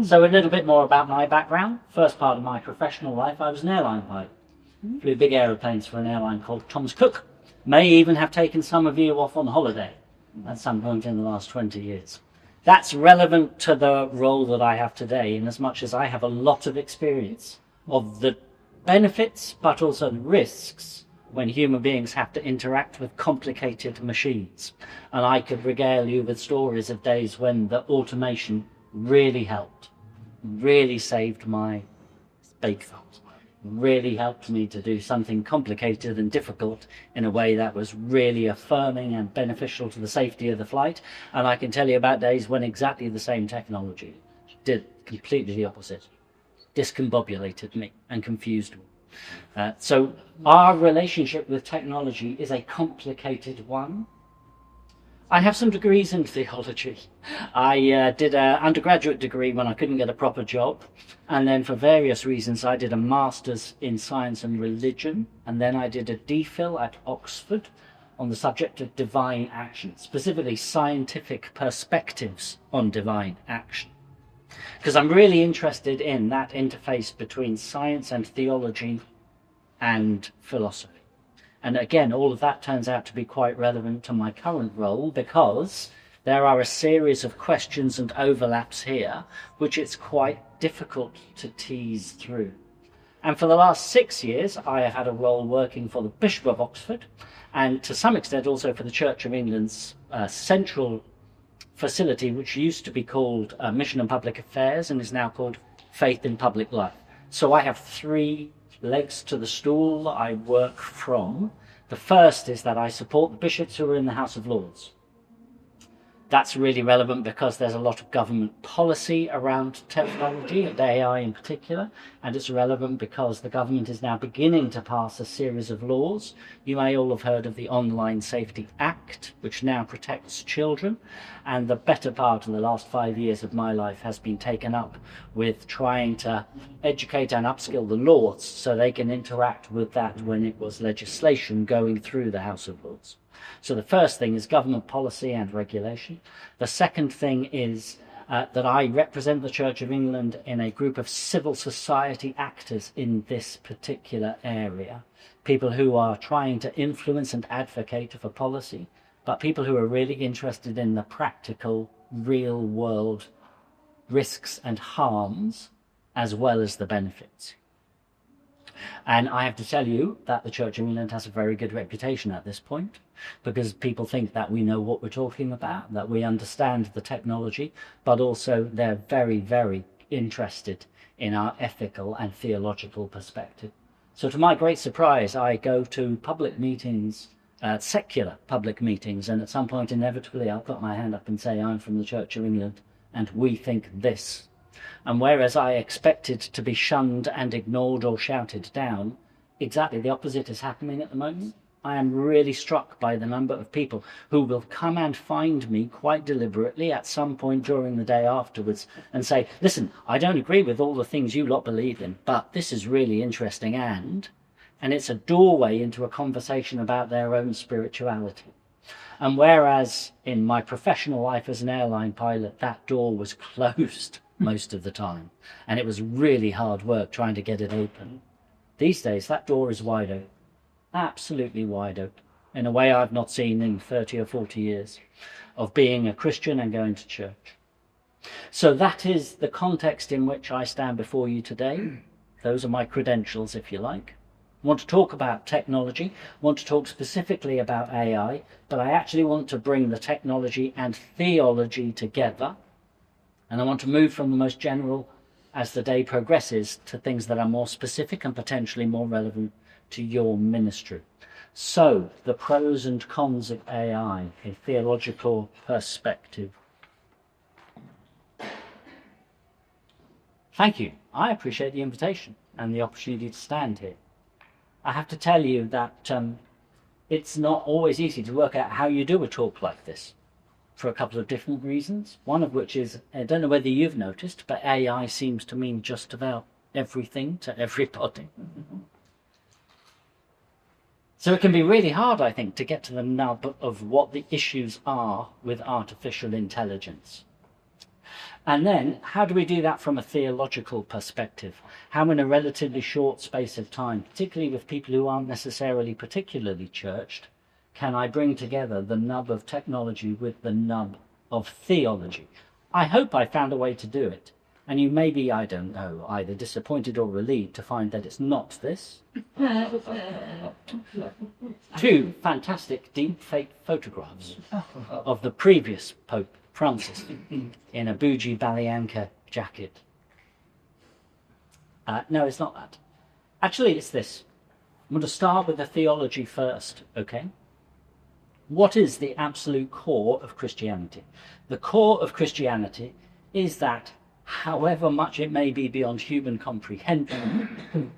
So a little bit more about my background. First part of my professional life, I was an airline pilot. Flew big aeroplanes for an airline called Thomas Cook. May even have taken some of you off on holiday at some point in the last 20 years. That's relevant to the role that I have today, in as much as I have a lot of experience of the benefits, but also the risks when human beings have to interact with complicated machines. And I could regale you with stories of days when the automation really helped, really saved my bake thoughts, really helped me to do something complicated and difficult in a way that was really affirming and beneficial to the safety of the flight. And I can tell you about days when exactly the same technology did completely the opposite, discombobulated me and confused me. So our relationship with technology is a complicated one. I have some degrees in theology. I did an undergraduate degree when I couldn't get a proper job, and then for various reasons I did a master's in science and religion, and then I did a DPhil at Oxford on the subject of divine action, specifically scientific perspectives on divine action, because I'm really interested in that interface between science and theology and philosophy. And again, all of that turns out to be quite relevant to my current role, because there are a series of questions and overlaps here which it's quite difficult to tease through. And for the last 6 years, I have had a role working for the Bishop of Oxford, and to some extent also for the Church of England's central facility, which used to be called Mission and Public Affairs and is now called Faith in Public Life. So I have 3 legs to the stool I work from. The first is that I support the bishops who are in the House of Lords. That's really relevant because there's a lot of government policy around technology and AI in particular, and it's relevant because the government is now beginning to pass a series of laws. You may all have heard of the Online Safety Act, which now protects children, and the better part of the last 5 years of my life has been taken up with trying to educate and upskill the Lords so they can interact with that when it was legislation going through the House of Lords. So the first thing is government policy and regulation. The second thing is that I represent the Church of England in a group of civil society actors in this particular area. People who are trying to influence and advocate for policy, but people who are really interested in the practical, real world risks and harms, as well as the benefits. And I have to tell you that the Church of England has a very good reputation at this point, because people think that we know what we're talking about, that we understand the technology, but also they're very, very interested in our ethical and theological perspective. So to my great surprise, I go to public meetings, secular public meetings, and at some point inevitably I'll put my hand up and say, I'm from the Church of England and we think this. And whereas I expected to be shunned and ignored or shouted down, exactly the opposite is happening at the moment. I am really struck by the number of people who will come and find me quite deliberately at some point during the day afterwards and say, listen, I don't agree with all the things you lot believe in, but this is really interesting, and it's a doorway into a conversation about their own spirituality. And whereas in my professional life as an airline pilot, that door was closed most of the time, and it was really hard work trying to get it open, these days that door is wide open, absolutely wide open, in a way I've not seen in 30 or 40 years of being a Christian and going to church. So that is the context in which I stand before you today. Those are my credentials, if you like. I want to talk about technology, I want to talk specifically about AI, but I actually want to bring the technology and theology together. And I want to move from the most general, as the day progresses, to things that are more specific and potentially more relevant to your ministry. So, the pros and cons of AI, a theological perspective. Thank you. I appreciate the invitation and the opportunity to stand here. I have to tell you that it's not always easy to work out how you do a talk like this, for a couple of different reasons. One of which is, I don't know whether you've noticed, but AI seems to mean just about everything to everybody. So it can be really hard, I think, to get to the nub of what the issues are with artificial intelligence. And then, how do we do that from a theological perspective? How in a relatively short space of time, particularly with people who aren't necessarily particularly churched, can I bring together the nub of technology with the nub of theology? I hope I found a way to do it. And you may be, I don't know, either disappointed or relieved to find that it's not this. 2 fantastic deep fake photographs of the previous Pope Francis in a bougie Balenciaga jacket. No, it's not that. Actually, it's this. I'm going to start with the theology first, okay? What is the absolute core of Christianity? The core of Christianity is that however much it may be beyond human comprehension,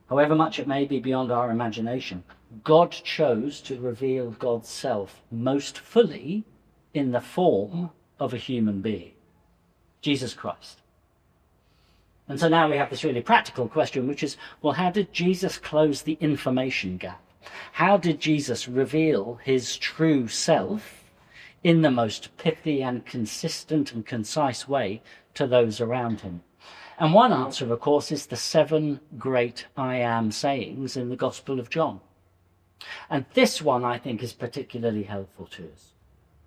however much it may be beyond our imagination, God chose to reveal God's self most fully in the form of a human being, Jesus Christ. And so now we have this really practical question, which is, well, how did Jesus close the information gap? How did Jesus reveal his true self in the most pithy and consistent and concise way to those around him? And one answer, of course, is the 7 great I am sayings in the Gospel of John. And this one, I think, is particularly helpful to us.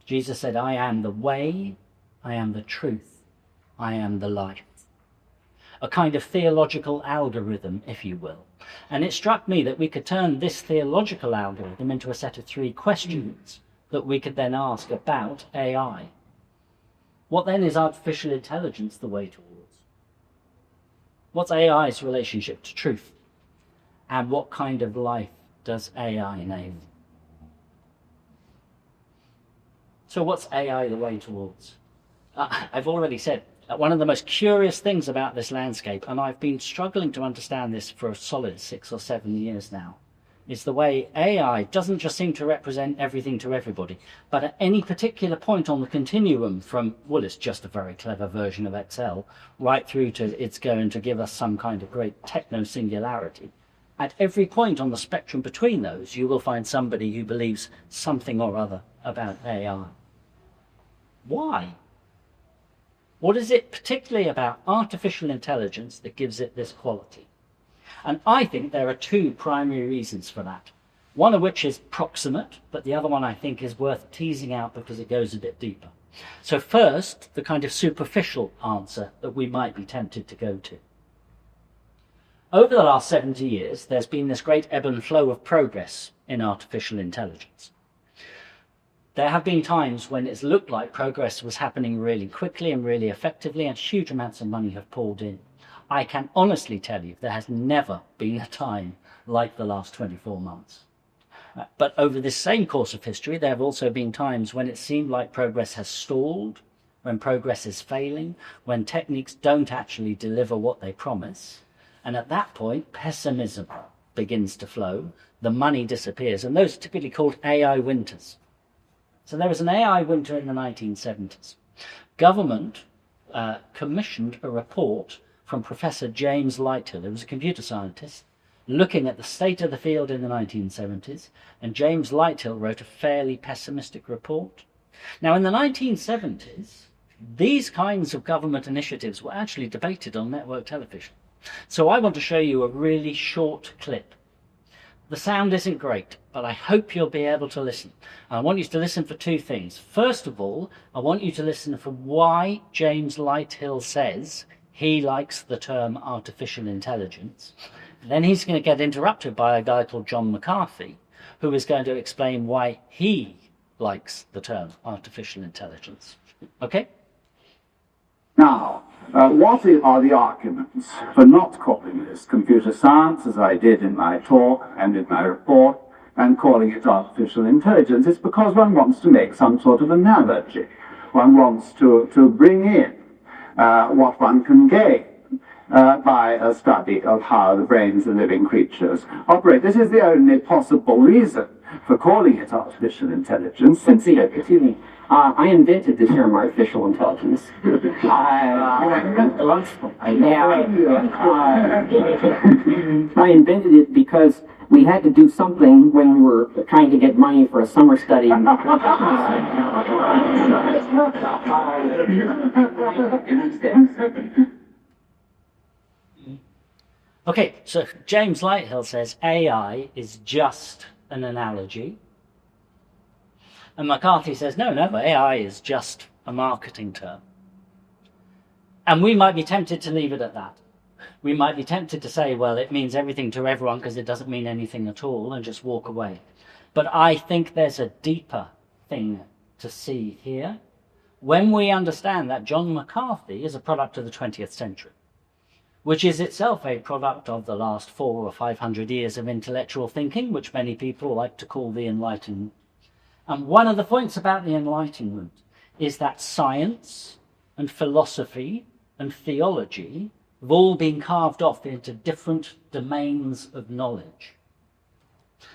Jesus said, I am the way, I am the truth, I am the life. A kind of theological algorithm, if you will. And it struck me that we could turn this theological algorithm into a set of 3 questions that we could then ask about AI. What then is artificial intelligence the way towards? What's AI's relationship to truth? And what kind of life does AI enable? So what's AI the way towards? I've already said, one of the most curious things about this landscape, and I've been struggling to understand this for a solid 6 or 7 years now, is the way AI doesn't just seem to represent everything to everybody, but at any particular point on the continuum from, well, it's just a very clever version of Excel, right through to it's going to give us some kind of great techno-singularity. At every point on the spectrum between those, you will find somebody who believes something or other about AI. Why? What is it particularly about artificial intelligence that gives it this quality? And I think there are 2 primary reasons for that. One of which is proximate, but the other one I think is worth teasing out because it goes a bit deeper. So first, the kind of superficial answer that we might be tempted to go to. Over the last 70 years, there's been this great ebb and flow of progress in artificial intelligence. There have been times when it's looked like progress was happening really quickly and really effectively, and huge amounts of money have poured in. I can honestly tell you there has never been a time like the last 24 months. But over this same course of history, there have also been times when it seemed like progress has stalled, when progress is failing, when techniques don't actually deliver what they promise. And at that point, pessimism begins to flow, the money disappears, and those are typically called AI winters. So there was an AI winter in the 1970s. Government commissioned a report from Professor James Lighthill, who was a computer scientist, looking at the state of the field in the 1970s, and James Lighthill wrote a fairly pessimistic report. Now, in the 1970s, these kinds of government initiatives were actually debated on network television. So I want to show you a really short clip. The sound isn't great, but I hope you'll be able to listen. And I want you to listen for 2 things. First of all, I want you to listen for why James Lighthill says he likes the term artificial intelligence. Then he's going to get interrupted by a guy called John McCarthy, who is going to explain why he likes the term artificial intelligence. Okay? Now, what are the arguments for not calling this computer science, as I did in my talk and in my report, and calling it artificial intelligence? It's because one wants to make some sort of analogy. One wants to bring in what one can gain by a study of how the brains of living creatures operate. This is the only possible reason for calling it artificial intelligence. Excuse me. I invented the term artificial intelligence. I invented it because we had to do something when we were trying to get money for a summer study. Okay, so James Lighthill says AI is just an analogy. And McCarthy says, no, AI is just a marketing term. And we might be tempted to leave it at that. We might be tempted to say, well, it means everything to everyone because it doesn't mean anything at all, and just walk away. But I think there's a deeper thing to see here when we understand that John McCarthy is a product of the 20th century, which is itself a product of the last 400 or 500 years of intellectual thinking, which many people like to call the Enlightenment. And one of the points about the Enlightenment is that science and philosophy and theology have all been carved off into different domains of knowledge.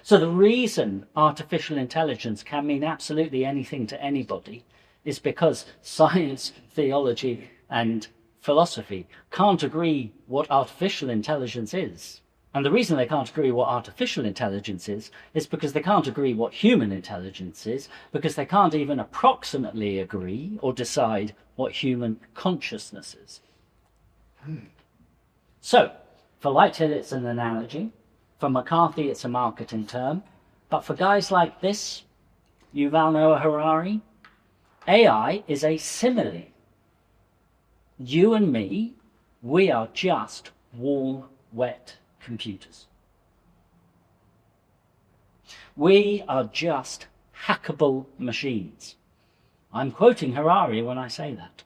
So the reason artificial intelligence can mean absolutely anything to anybody is because science, theology, and philosophy can't agree what artificial intelligence is. And the reason they can't agree what artificial intelligence is because they can't agree what human intelligence is, because they can't even approximately agree or decide what human consciousness is. So, for Lighthill it's an analogy, for McCarthy it's a marketing term, but for guys like this, Yuval Noah Harari, AI is a simile. You and me, we are just warm, wet computers. We are just hackable machines. I'm quoting Harari when I say that.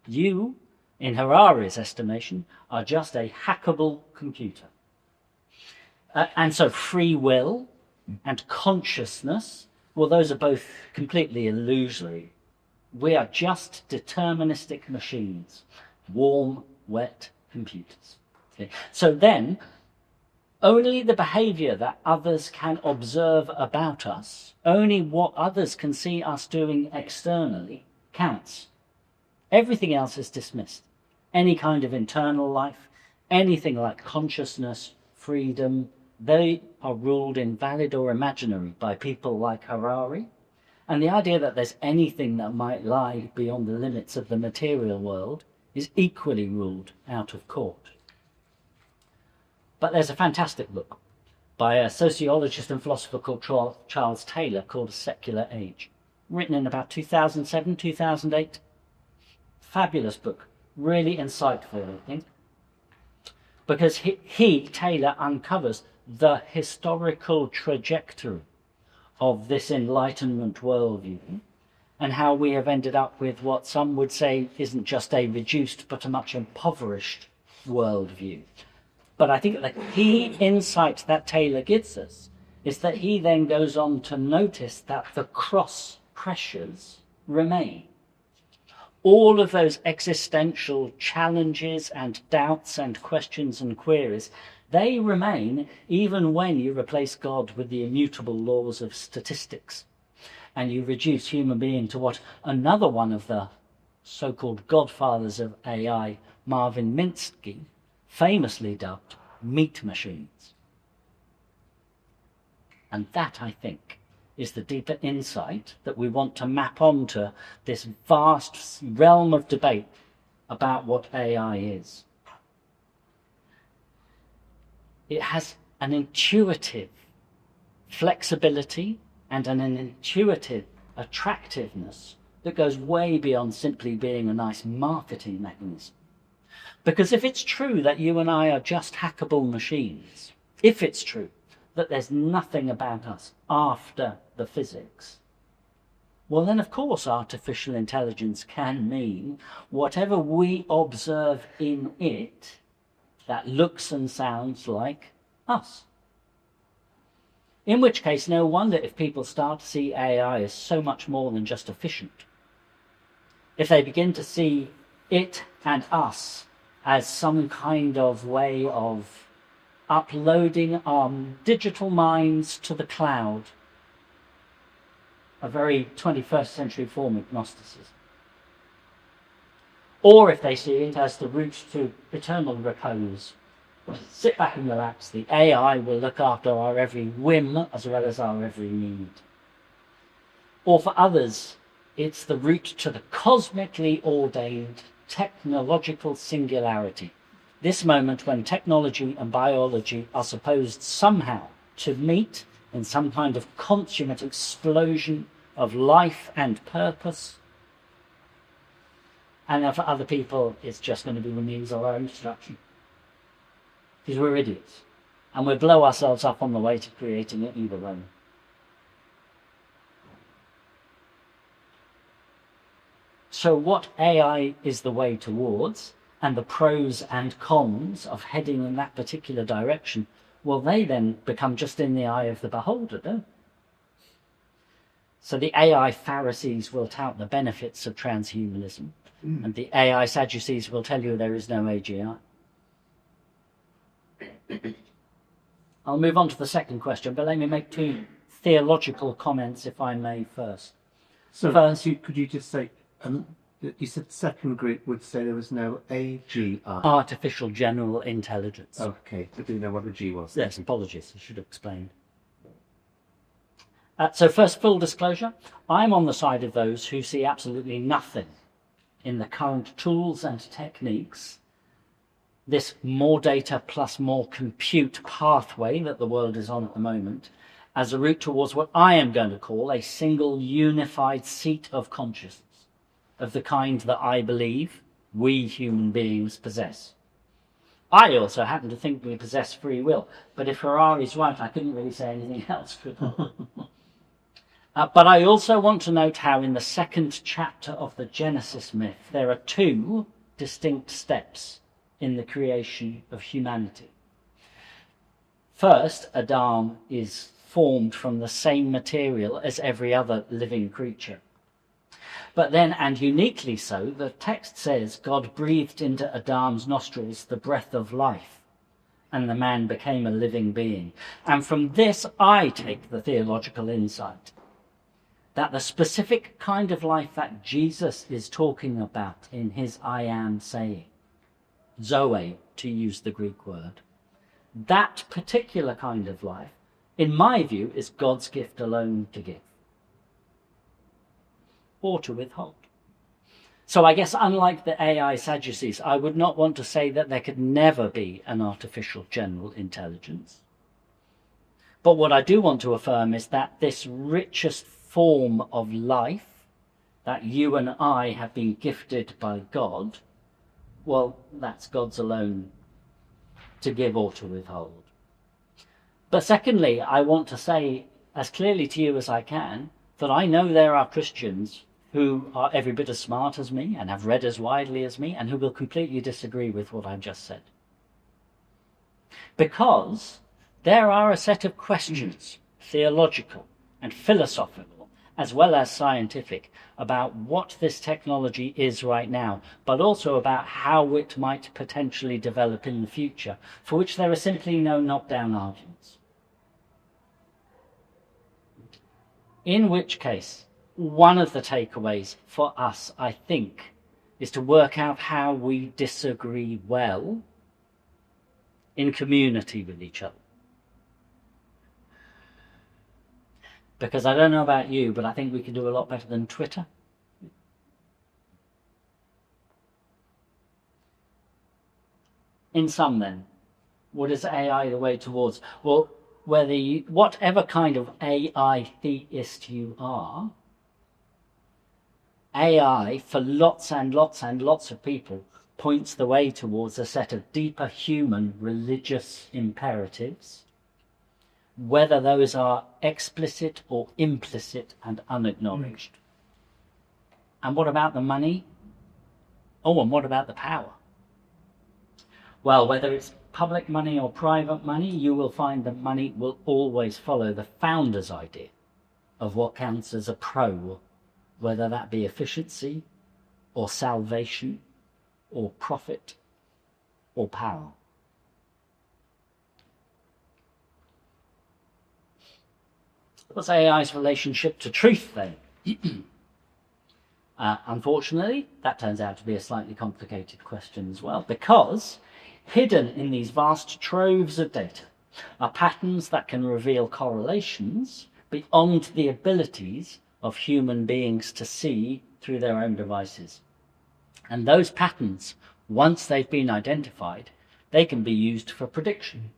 You, in Harari's estimation, are just a hackable computer. And so free will and consciousness, well, those are both completely illusory. We are just deterministic machines, warm, wet computers. Okay. So then, only the behavior that others can observe about us, only what others can see us doing externally, counts. Everything else is dismissed. Any kind of internal life, anything like consciousness, freedom, they are ruled invalid or imaginary by people like Harari. And the idea that there's anything that might lie beyond the limits of the material world is equally ruled out of court. But there's a fantastic book by a sociologist and philosopher called Charles Taylor called A Secular Age, written in about 2007, 2008. Fabulous book, really insightful, I think, because Taylor, uncovers the historical trajectory of this Enlightenment worldview and how we have ended up with what some would say isn't just a reduced but a much impoverished worldview. But I think the key insight that Taylor gives us is that he then goes on to notice that the cross pressures remain. All of those existential challenges and doubts and questions and queries, they remain even when you replace God with the immutable laws of statistics and you reduce human being to what another one of the so-called godfathers of AI, Marvin Minsky, famously dubbed meat machines. And that, I think, is the deeper insight that we want to map onto this vast realm of debate about what AI is. It has an intuitive flexibility and an intuitive attractiveness that goes way beyond simply being a nice marketing mechanism. Because if it's true that you and I are just hackable machines, if it's true that there's nothing about us after the physics, well then of course artificial intelligence can mean whatever we observe in it that looks and sounds like us. In which case, no wonder if people start to see AI as so much more than just efficient. If they begin to see it and us as some kind of way of uploading our digital minds to the cloud, a very 21st century form of Gnosticism. Or if they see it as the route to eternal repose, sit back and relax, the AI will look after our every whim as well as our every need. Or for others, it's the route to the cosmically ordained technological singularity. This moment when technology and biology are supposed somehow to meet in some kind of consummate explosion of life and purpose. And for other people, it's just going to be the means of our own destruction. Because we're idiots. And we'll blow ourselves up on the way to creating it either way. So what AI is the way towards, and the pros and cons of heading in that particular direction, well, they then become just in the eye of the beholder, don't they? So the AI Pharisees will tout the benefits of transhumanism, and the AI Sadducees will tell you there is no AGI. I'll move on to the second question, but let me make two theological comments, if I may, first. So First, could you just say, you said the second group would say there was no AGI. artificial general intelligence. Okay, I didn't know what the G was. Yes, apologies, I should have explained. So first, full disclosure, I'm on the side of those who see absolutely nothing in the current tools and techniques, this more data plus more compute pathway that the world is on at the moment, as a route towards what I am going to call a single unified seat of consciousness, of the kind that I believe we human beings possess. I also happen to think we possess free will, but if Harari's right, I couldn't really say anything else, could I? But I also want to note how in the second chapter of the Genesis myth, there are two distinct steps in the creation of humanity. First, Adam is formed from the same material as every other living creature. But then, and uniquely so, the text says God breathed into Adam's nostrils the breath of life, and the man became a living being. And from this, I take the theological insight that the specific kind of life that Jesus is talking about in his I am saying, Zoe, to use the Greek word, that particular kind of life, in my view, is God's gift alone to give or to withhold. So I guess unlike the AI Sadducees, I would not want to say that there could never be an artificial general intelligence. But what I do want to affirm is that this richest form of life that you and I have been gifted by God, well, that's God's alone to give or to withhold. But secondly, I want to say as clearly to you as I can that I know there are Christians who are every bit as smart as me and have read as widely as me and who will completely disagree with what I've just said. Because there are a set of questions, theological and philosophical, as well as scientific, about what this technology is right now, but also about how it might potentially develop in the future, for which there are simply no knockdown arguments. In which case, one of the takeaways for us, I think, is to work out how we disagree well in community with each other. Because I don't know about you, but I think we can do a lot better than Twitter. In sum then, what is AI the way towards? Well, whatever kind of AI theist you are, AI for lots and lots and lots of people points the way towards a set of deeper human religious imperatives, whether those are explicit or implicit and unacknowledged. And what about the money? Oh, and what about the power? Well, whether it's public money or private money, you will find that money will always follow the founder's idea of what counts as a pro, whether that be efficiency or salvation or profit or power. What's AI's relationship to truth then? Unfortunately, that turns out to be a slightly complicated question as well, because hidden in these vast troves of data are patterns that can reveal correlations beyond the abilities of human beings to see through their own devices. And those patterns, once they've been identified, they can be used for prediction.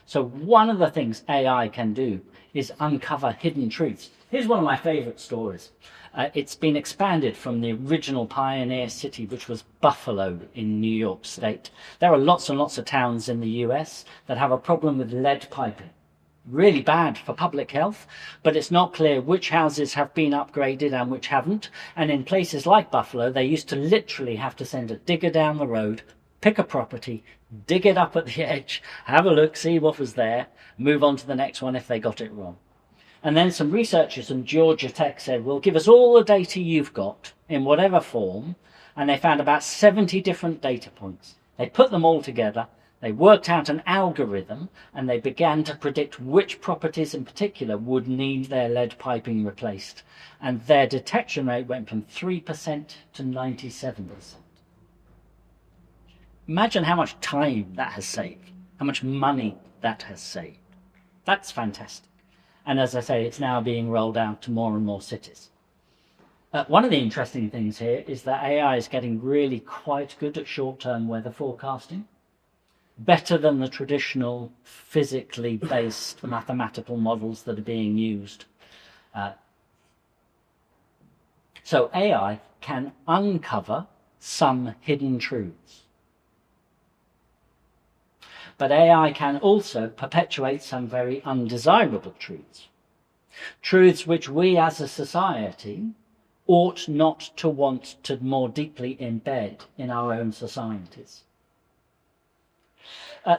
So one of the things AI can do is uncover hidden truths. Here's one of my favorite stories. It's been expanded from the original pioneer city, which was Buffalo in New York State. There are lots and lots of towns in the US that have a problem with lead piping. Really bad for public health, but it's not clear which houses have been upgraded and which haven't. And in places like Buffalo, they used to literally have to send a digger down the road, pick a property, dig it up at the edge, have a look, see what was there, move on to the next one if they got it wrong. And then some researchers from Georgia Tech said, well, give us all the data you've got in whatever form. And they found about 70 different data points. They put them all together. They worked out an algorithm, and they began to predict which properties in particular would need their lead piping replaced. And their detection rate went from 3% to 97%. Imagine how much time that has saved, how much money that has saved. That's fantastic. And as I say, it's now being rolled out to more and more cities. One of the interesting things here is that AI is getting really quite good at short-term weather forecasting. Better than the traditional physically based mathematical models that are being used. So AI can uncover some hidden truths. But AI can also perpetuate some very undesirable truths. Truths which we as a society ought not to want to more deeply embed in our own societies.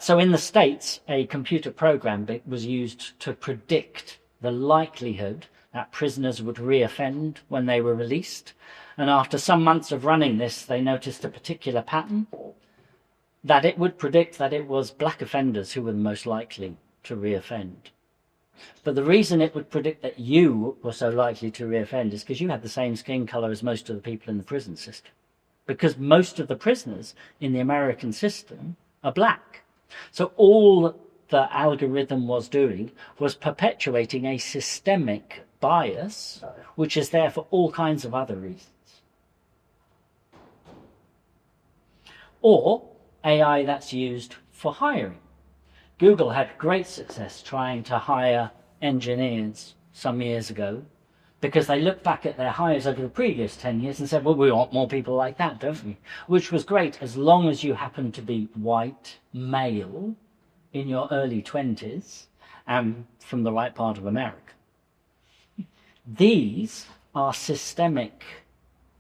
So in the States, a computer program was used to predict the likelihood that prisoners would reoffend when they were released. And after some months of running this, they noticed a particular pattern, that it would predict that it was black offenders who were the most likely to reoffend. But the reason it would predict that you were so likely to reoffend is because you had the same skin colour as most of the people in the prison system. Because most of the prisoners in the American system are black. So all the algorithm was doing was perpetuating a systemic bias, which is there for all kinds of other reasons. Or AI that's used for hiring. Google had great success trying to hire engineers some years ago because they looked back at their hires over the previous 10 years and said, well, we want more people like that, don't we? Which was great as long as you happen to be white, male, in your early 20s, and from the right part of America. These are systemic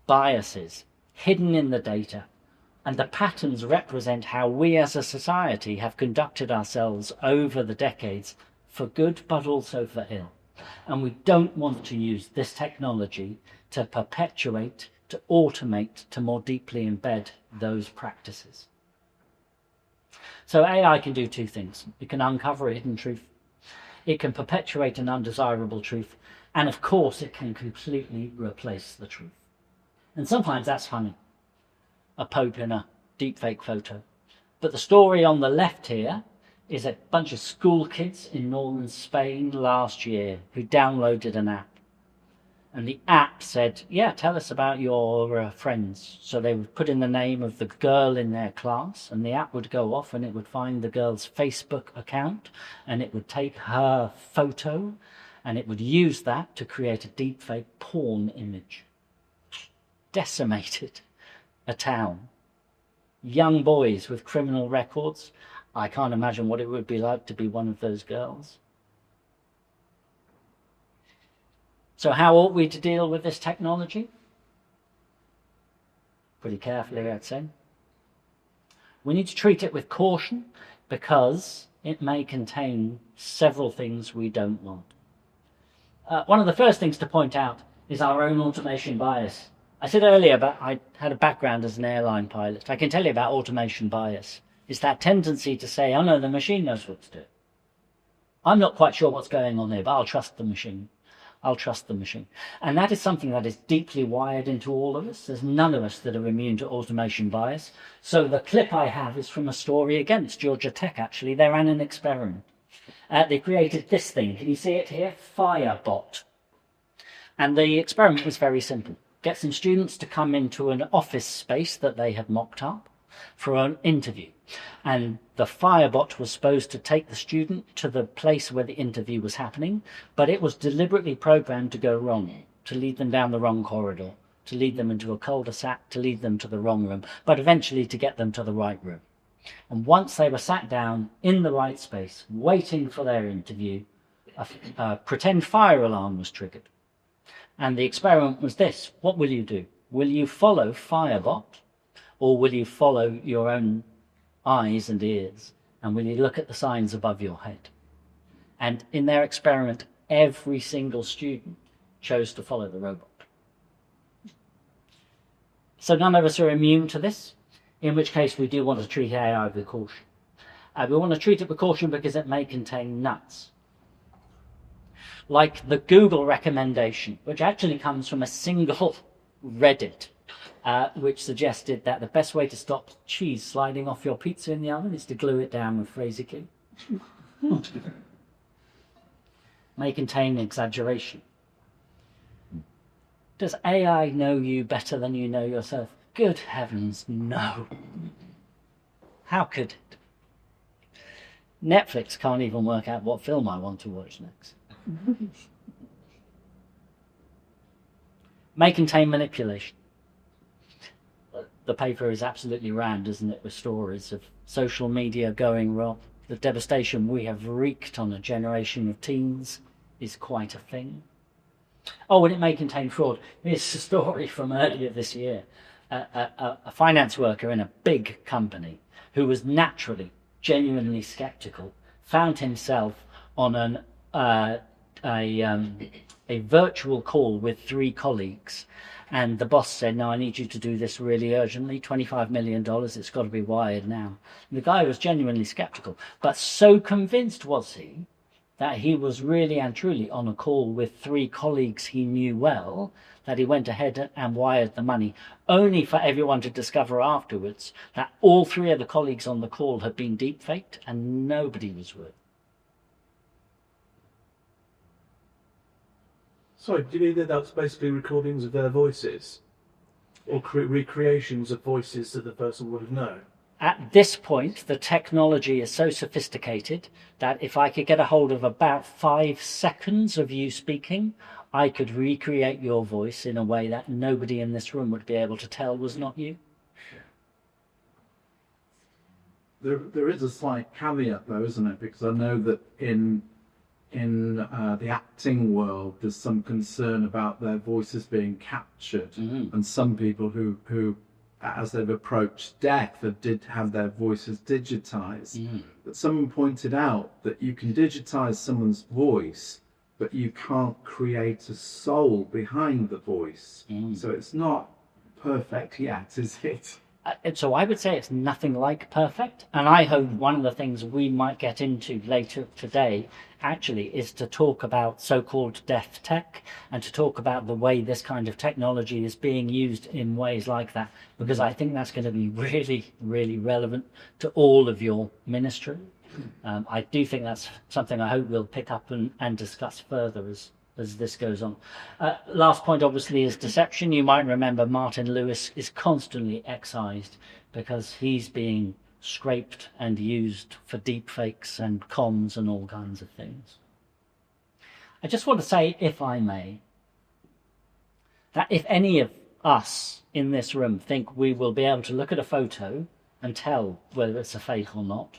biases hidden in the data, and the patterns represent how we as a society have conducted ourselves over the decades, for good but also for ill. And we don't want to use this technology to perpetuate, to automate, to more deeply embed those practices. So AI can do two things. It can uncover a hidden truth. It can perpetuate an undesirable truth. And of course, it can completely replace the truth. And sometimes that's funny. A pope in a deepfake photo. But the story on the left here is a bunch of school kids in northern Spain last year who downloaded an app. And the app said, yeah, tell us about your friends. So they would put in the name of the girl in their class, and the app would go off and it would find the girl's Facebook account, and it would take her photo, and it would use that to create a deepfake porn image. Decimated a town. Young boys with criminal records. I can't imagine what it would be like to be one of those girls. So how ought we to deal with this technology? Pretty carefully, I'd say. We need to treat it with caution because it may contain several things we don't want. One of the first things to point out is our own automation bias. I said earlier that I had a background as an airline pilot. I can tell you about automation bias. It's that tendency to say, oh no, the machine knows what to do. I'm not quite sure what's going on there, but I'll trust the machine. I'll trust the machine. And that is something that is deeply wired into all of us. There's none of us that are immune to automation bias. So the clip I have is from a story against Georgia Tech, actually. They ran an experiment. They created this thing. Can you see it here? Firebot. And the experiment was very simple. get some students to come into an office space that they had mocked up for an interview. And the firebot was supposed to take the student to the place where the interview was happening, but it was deliberately programmed to go wrong, to lead them down the wrong corridor, to lead them into a cul-de-sac, to lead them to the wrong room, but eventually to get them to the right room. And once they were sat down in the right space, waiting for their interview, a pretend fire alarm was triggered. And the experiment was this: what will you do? Will you follow Firebot, or will you follow your own eyes and ears? And will you look at the signs above your head? And in their experiment, every single student chose to follow the robot. So none of us are immune to this, in which case we do want to treat AI with caution. We want to treat it with caution because it may contain nuts. Like the Google recommendation, which actually comes from a single Reddit, which suggested that the best way to stop cheese sliding off your pizza in the oven is to glue it down with Phrasey glue. May contain exaggeration. Does AI know you better than you know yourself? Good heavens, no. How could it? Netflix can't even work out what film I want to watch next. May contain manipulation. The paper is absolutely rammed, isn't it, with stories of social media going wrong. The devastation we have wreaked on a generation of teens is quite a thing. Oh, and it may contain fraud. Here's a story from earlier this year. A finance worker in a big company who was naturally, genuinely skeptical, found himself on a virtual call with 3 colleagues, and the boss said, "No, I need you to do this really urgently, $25 million, it's got to be wired now." And the guy was genuinely skeptical, but so convinced was he that he was really and truly on a call with 3 colleagues he knew well, that he went ahead and wired the money, only for everyone to discover afterwards that all 3 of the colleagues on the call had been deep-faked and nobody was with. Sorry, do you mean that that's basically recordings of their voices? Or recreations of voices that the person would have known? At this point, the technology is so sophisticated that if I could get a hold of about 5 seconds of you speaking, I could recreate your voice in a way that nobody in this room would be able to tell was not you. There is a slight caveat though, isn't it? Because I know that in the acting world, there's some concern about their voices being captured, and some people who, as they've approached death, did have their voices digitized. But someone pointed out that you can digitize someone's voice, but you can't create a soul behind the voice. So it's not perfect yet, is it? So I would say it's nothing like perfect, and I hope one of the things we might get into later today actually is to talk about so-called death tech and to talk about the way this kind of technology is being used in ways like that, because I think that's going to be really, really relevant to all of your ministry. I do think that's something I hope we'll pick up and discuss further as this goes on. Last point obviously is deception. You might remember Martin Lewis is constantly excised because he's being scraped and used for deep fakes and comms and all kinds of things. I just want to say, if I may, that if any of us in this room think we will be able to look at a photo and tell whether it's a fake or not,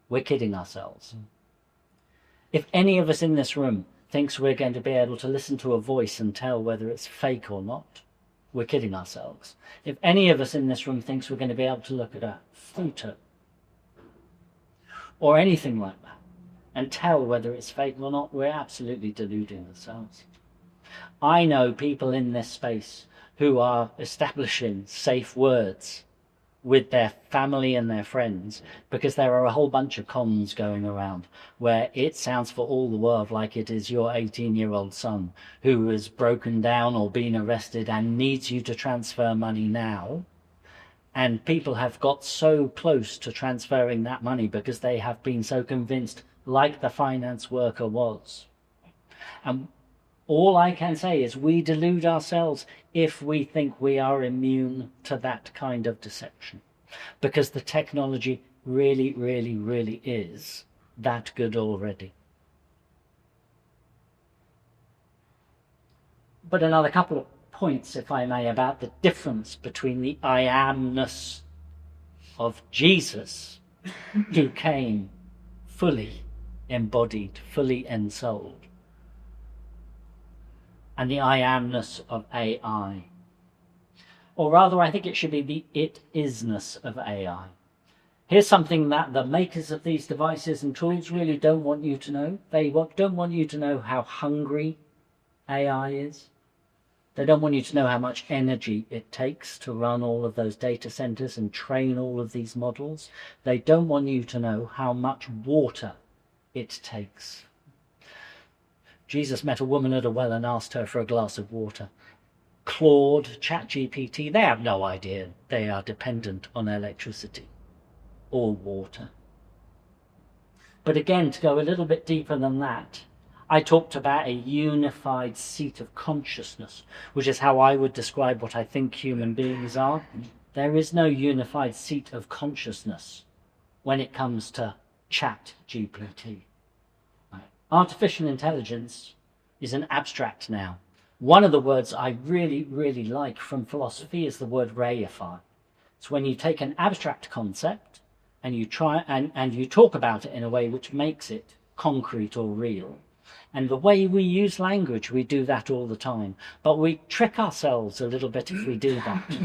we're kidding ourselves. If any of us in this room thinks we're going to be able to listen to a voice and tell whether it's fake or not, we're kidding ourselves. If any of us in this room thinks we're going to be able to look at a photo or anything like that and tell whether it's fake or not, we're absolutely deluding ourselves. I know people in this space who are establishing safe words with their family and their friends because there are a whole bunch of comms going around where it sounds for all the world like it is your 18-year-old son who has broken down or been arrested and needs you to transfer money now. And people have got so close to transferring that money because they have been so convinced, like the finance worker was. And All I can say is we delude ourselves if we think we are immune to that kind of deception, because the technology really, really, really is that good already. But another couple of points, if I may, about the difference between the I amness of Jesus, who came fully embodied, fully ensouled, and the I amness of AI. Or rather, I think it should be the it isness of AI. Here's something that the makers of these devices and tools really don't want you to know. They don't want you to know how hungry AI is. They don't want you to know how much energy it takes to run all of those data centers and train all of these models. They don't want you to know how much water it takes. Jesus met a woman at a well and asked her for a glass of water. Claude, ChatGPT, they have no idea they are dependent on electricity or water. But again, to go a little bit deeper than that, I talked about a unified seat of consciousness, which is how I would describe what I think human beings are. There is no unified seat of consciousness when it comes to ChatGPT. Artificial intelligence is an abstract noun. One of the words I really, really like from philosophy is the word reify. It's when you take an abstract concept and you try and you talk about it in a way which makes it concrete or real. And the way we use language, we do that all the time. But we trick ourselves a little bit if we do that.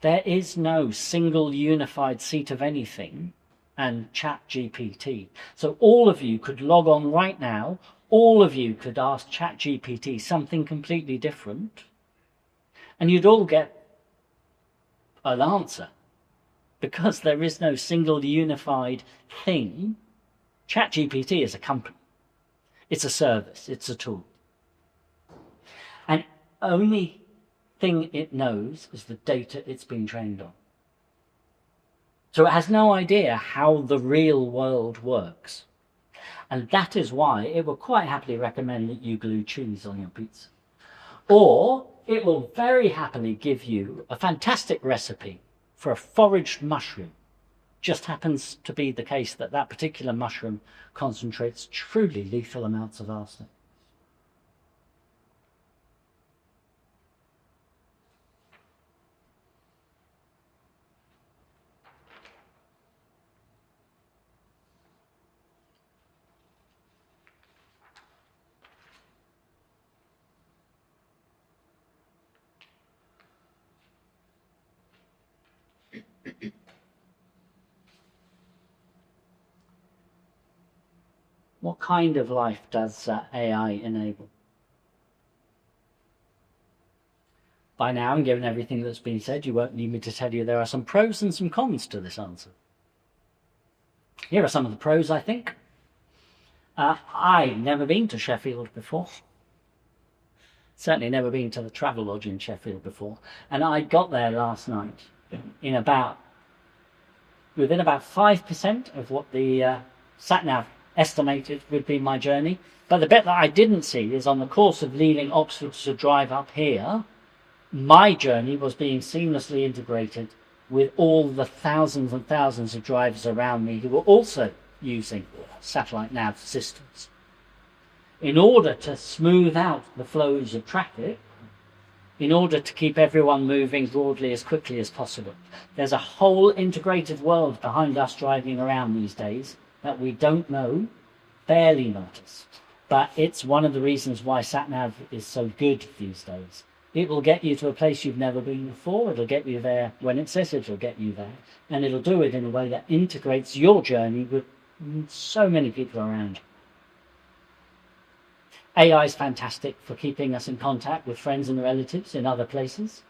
There is no single unified seat of anything and ChatGPT. So all of you could log on right now. All of you could ask ChatGPT something completely different. And you'd all get an answer. Because there is no single unified thing. ChatGPT is a company. It's a service. It's a tool. And only thing it knows is the data it's been trained on. So it has no idea how the real world works. And that is why it will quite happily recommend that you glue cheese on your pizza. Or it will very happily give you a fantastic recipe for a foraged mushroom. Just happens to be the case that that particular mushroom concentrates truly lethal amounts of arsenic. What kind of life does AI enable? By now, and given everything that's been said, you won't need me to tell you there are some pros and some cons to this answer. Here are some of the pros, I think. I've never been to Sheffield before. Certainly never been to the Travelodge in Sheffield before. And I got there last night within about 5% of what the sat-nav estimated would be my journey. But the bit that I didn't see is on the course of leaving Oxford to drive up here, my journey was being seamlessly integrated with all the thousands and thousands of drivers around me who were also using satellite nav systems. In order to smooth out the flows of traffic, in order to keep everyone moving broadly as quickly as possible, there's a whole integrated world behind us driving around these days that we don't know, barely notice. But it's one of the reasons why sat-nav is so good these days. It will get you to a place you've never been before. It'll get you there when it says it'll get you there. And it'll do it in a way that integrates your journey with so many people around you. AI is fantastic for keeping us in contact with friends and relatives in other places.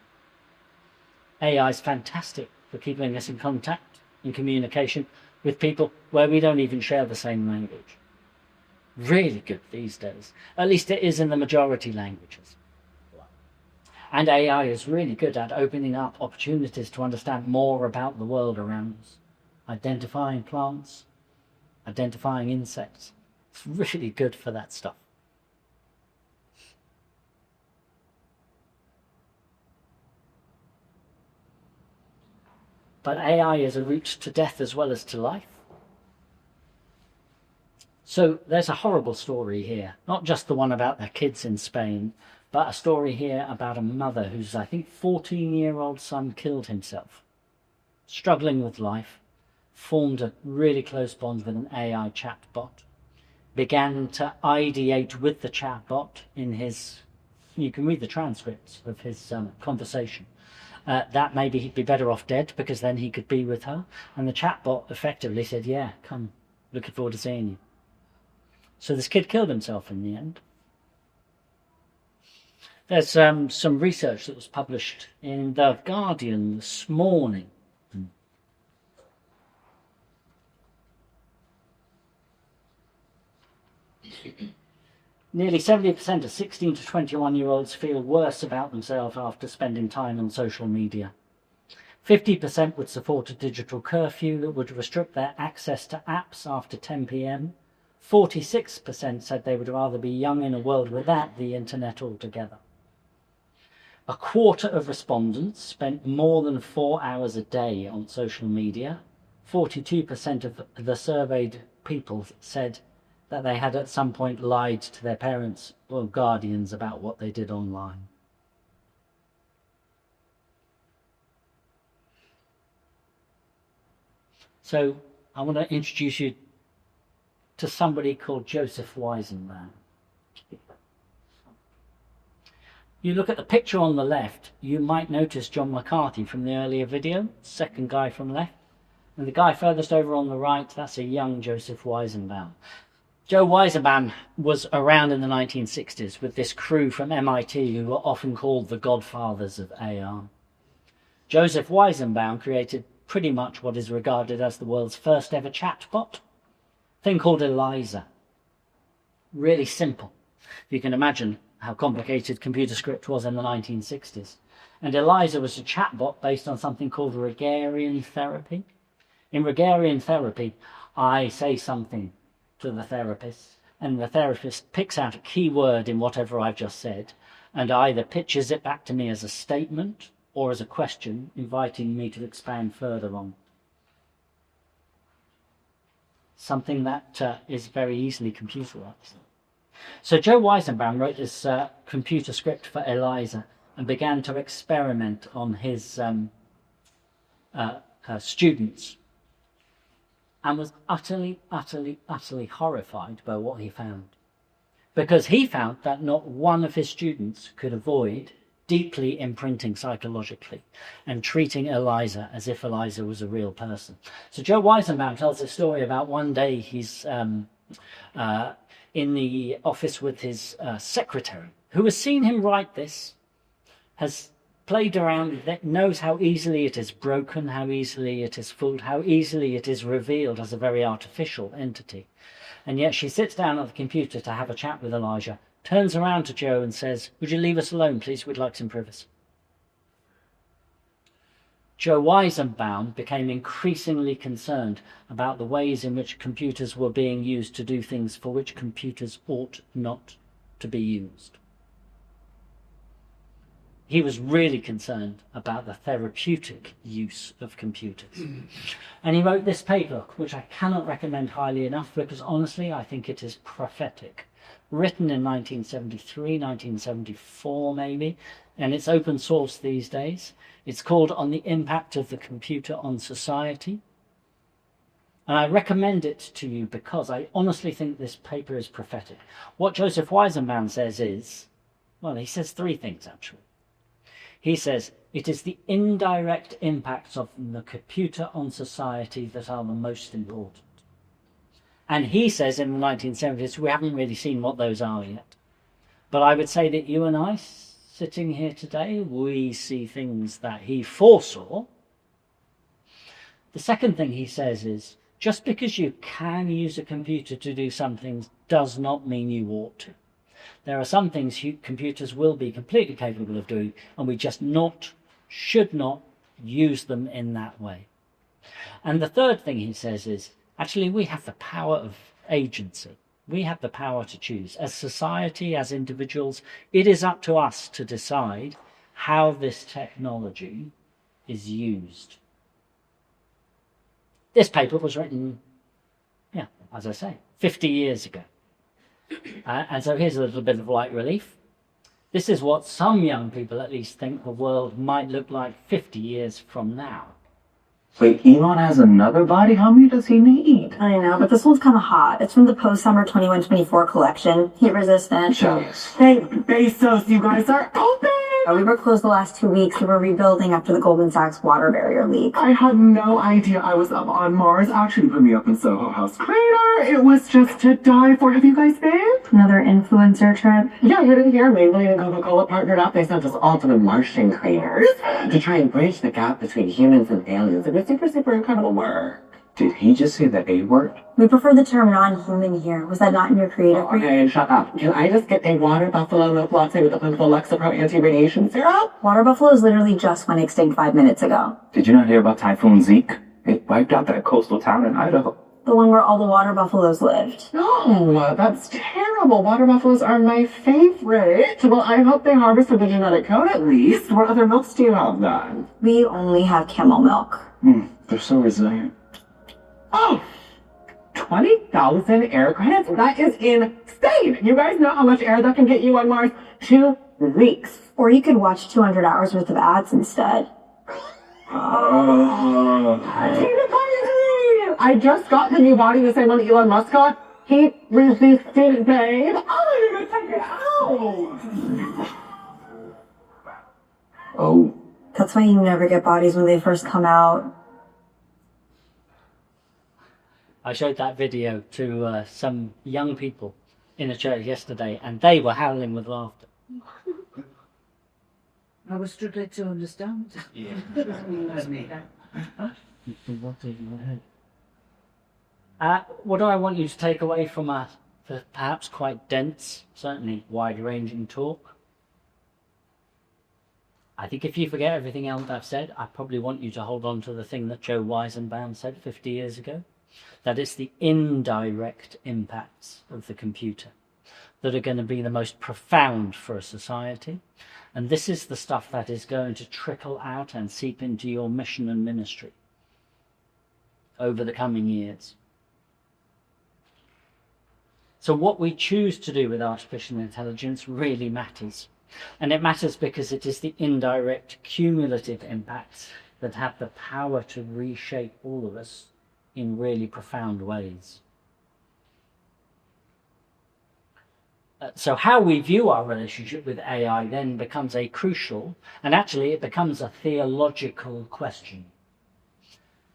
AI is fantastic for keeping us in contact and communication with people where we don't even share the same language. Really good these days. At least it is in the majority languages. And AI is really good at opening up opportunities to understand more about the world around us. Identifying plants, identifying insects. It's really good for that stuff. But AI is a route to death as well as to life. So there's a horrible story here, not just the one about their kids in Spain, but a story here about a mother whose, I think, 14-year-old son killed himself, struggling with life, formed a really close bond with an AI chatbot, began to ideate with the chatbot in his, you can read the transcripts of his conversation, that maybe he'd be better off dead because then he could be with her. And the chatbot effectively said, yeah, come, looking forward to seeing you. So this kid killed himself in the end. There's some research that was published in The Guardian this morning. Nearly 70% of 16 to 21-year-olds feel worse about themselves after spending time on social media. 50% would support a digital curfew that would restrict their access to apps after 10 p.m. 46% said they would rather be young in a world without the internet altogether. A quarter of respondents spent more than 4 hours a day on social media. 42% of the surveyed people said that they had at some point lied to their parents or guardians about what they did online. So I want to introduce you to somebody called Joseph Weizenbaum. You look at the picture on the left, you might notice John McCarthy from the earlier video, second guy from left. And the guy furthest over on the right, that's a young Joseph Weizenbaum. Joe Weizenbaum was around in the 1960s with this crew from MIT who were often called the godfathers of AI. Joseph Weizenbaum created pretty much what is regarded as the world's first ever chatbot, a thing called Eliza. Really simple. You can imagine how complicated computer script was in the 1960s. And Eliza was a chatbot based on something called Rogerian therapy. In Rogerian therapy, I say something to the therapist, and the therapist picks out a key word in whatever I've just said, and either pitches it back to me as a statement or as a question, inviting me to expand further on. Something that is very easily computerized. So Joe Weizenbaum wrote this computer script for Eliza and began to experiment on his students, and was utterly horrified by what he found. Because he found that not one of his students could avoid deeply imprinting psychologically and treating Eliza as if Eliza was a real person. So Joe Weizenbaum tells a story about one day he's in the office with his secretary, who has seen him write this, has played around, that knows how easily it is broken, how easily it is fooled, how easily it is revealed as a very artificial entity. And yet she sits down at the computer to have a chat with Elijah, turns around to Joe and says, "Would you leave us alone, please? We'd like some privacy." Joe Weizenbaum became increasingly concerned about the ways in which computers were being used to do things for which computers ought not to be used. He was really concerned about the therapeutic use of computers. And he wrote this paper, which I cannot recommend highly enough, because honestly, I think it is prophetic. Written in 1973, 1974 maybe, and it's open source these days. It's called On the Impact of the Computer on Society. And I recommend it to you because I honestly think this paper is prophetic. What Joseph Weizenbaum says is, well, he says three things actually. He says, it is the indirect impacts of the computer on society that are the most important. And he says in the 1970s, we haven't really seen what those are yet. But I would say that you and I, sitting here today, we see things that he foresaw. The second thing he says is, just because you can use a computer to do some things does not mean you ought to. There are some things computers will be completely capable of doing, and we just should not use them in that way. And the third thing he says is, actually, we have the power of agency. We have the power to choose. As society, as individuals, it is up to us to decide how this technology is used. This paper was written, yeah, as I say, 50 years ago. And so here's a little bit of light relief. This is what some young people at least think the world might look like 50 years from now. Wait, Elon has another body? How many does he need? I know, but this one's kind of hot. It's from the post-summer 21-24 collection. Heat resistant. Jealous. Hey, Bezos, you guys are open! We were closed the last 2 weeks. We were rebuilding after the Goldman Sachs water barrier leak. I had no idea I was up on Mars. Actually put me up in Soho House crater. It was just to die for. Have you guys been? Another influencer trip. Yeah, you didn't hear me. Maybelline and Coca-Cola partnered up. They sent us all to the Martian craters to try and bridge the gap between humans and aliens. It was super, super incredible work. Did he just say the A word? We prefer the term non-human here. Was that not in your creative brief? Okay, shut up. Can I just get a water buffalo milk latte with a plentiful Lexapro anti-radiation syrup? Water buffaloes literally just went extinct 5 minutes ago. Did you not hear about Typhoon Zeke? It wiped out that coastal town in Idaho. The one where all the water buffaloes lived. No, that's terrible. Water buffaloes are my favorite. Well, I hope they harvest for the genetic code at least. What other milks do you have then? We only have camel milk. They're so resilient. Oh, 20,000 air credits? That is insane. You guys know how much air that can get you on Mars? 2 weeks. Or you could watch 200 hours worth of ads instead. I just got the new body, the same one Elon Musk got. Heat resistant, babe. Oh, I'm gonna take it out. Oh. That's why you never get bodies when they first come out. I showed that video to some young people in a church yesterday, and they were howling with laughter. I was struggling to understand. Yeah. What do I want you to take away from a perhaps quite dense, certainly wide-ranging talk? I think if you forget everything else I've said, I probably want you to hold on to the thing that Joe Weizenbaum said 50 years ago. That it's the indirect impacts of the computer that are going to be the most profound for a society. And this is the stuff that is going to trickle out and seep into your mission and ministry over the coming years. So what we choose to do with artificial intelligence really matters. And it matters because it is the indirect cumulative impacts that have the power to reshape all of us in really profound ways. So how we view our relationship with AI then becomes a crucial, and actually it becomes a theological question.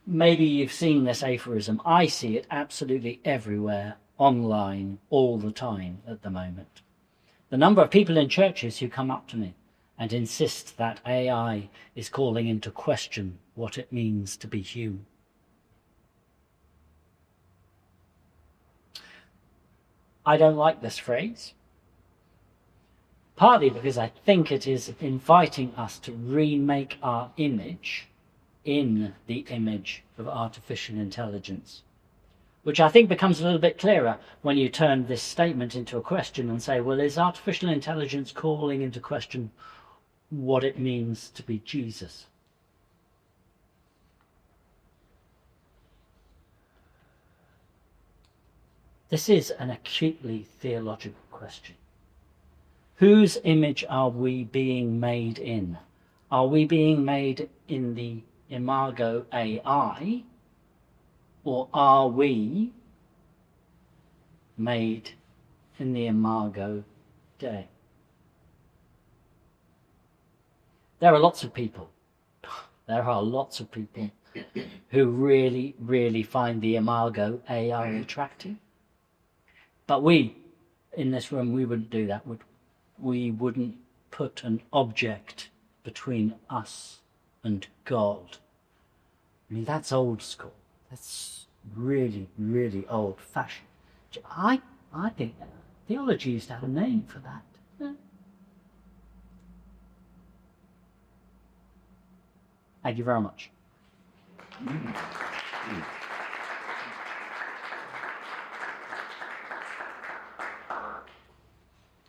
Maybe you've seen this aphorism. I see it absolutely everywhere, online, all the time at the moment. The number of people in churches who come up to me and insist that AI is calling into question what it means to be human. I don't like this phrase, partly because I think it is inviting us to remake our image in the image of artificial intelligence, which I think becomes a little bit clearer when you turn this statement into a question and say, well, is artificial intelligence calling into question what it means to be Jesus? This is an acutely theological question. Whose image are we being made in? Are we being made in the imago AI, or are we made in the imago Dei? There are lots of people who really, really find the imago AI attractive. But we, in this room, we wouldn't do that, would we? We wouldn't put an object between us and God. I mean, that's old school. That's really, really old-fashioned. I think theology used to have a name for that. Thank you very much.